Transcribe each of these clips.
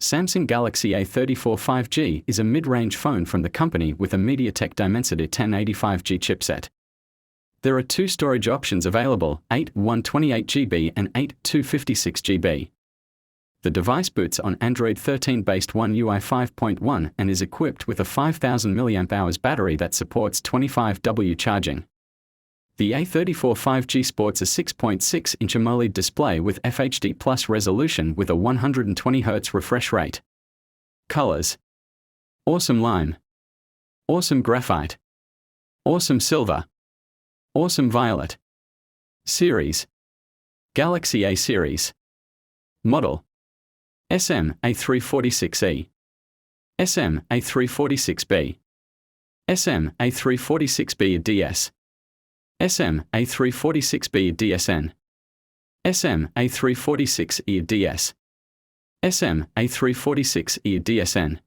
Samsung Galaxy A34 5G is a mid-range phone from the company with a MediaTek Dimensity 1085G chipset. There are two storage options available, 8 128GB and 8 256GB. The device boots on Android 13-based One UI 5.1 and is equipped with a 5000 mAh battery that supports 25W charging. The A34 5G sports a 6.6-inch AMOLED display with FHD Plus resolution with a 120Hz refresh rate. Colors: Awesome Lime, Awesome Graphite, Awesome Silver, Awesome Violet. Series: Galaxy A series. Model: SM A346e, SM A346b, SM A346b DS, SM A346b DSN, SM A346e DS, SM A346e DSN,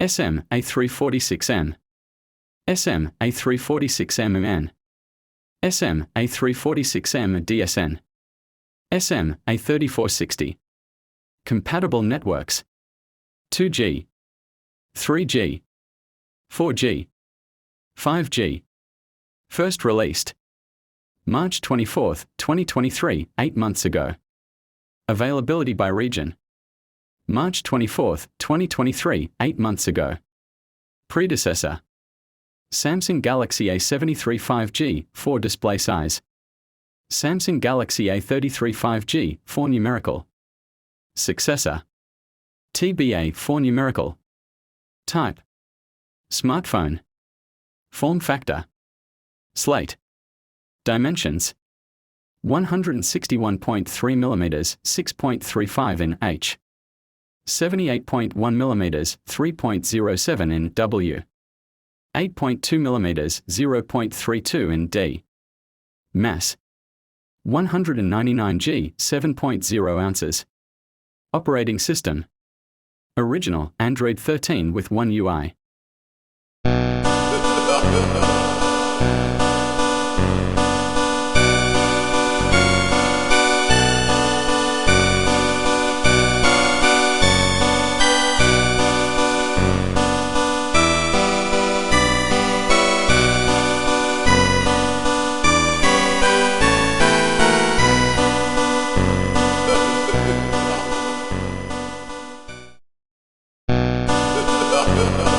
SM A346M, SM A346MMN, SM A346M DSN, SM A3460. Compatible networks: 2G, 3G, 4G, 5G. First released March 24, 2023, 8 months ago. Availability by region: March 24, 2023, 8 months ago. Predecessor: Samsung Galaxy A73 5G, 4 display size. Samsung Galaxy A33 5G, 4 numerical. Successor: TBA 4 numerical. Type: smartphone. Form factor: slate. Dimensions: 161.3mm 6.35 in H, 78.1mm 3.07 in W, 8.2mm 0.32 in D. Mass: 199g 7.0 ounces. Operating system: Original Android 13 with One UI. Ha ha ha!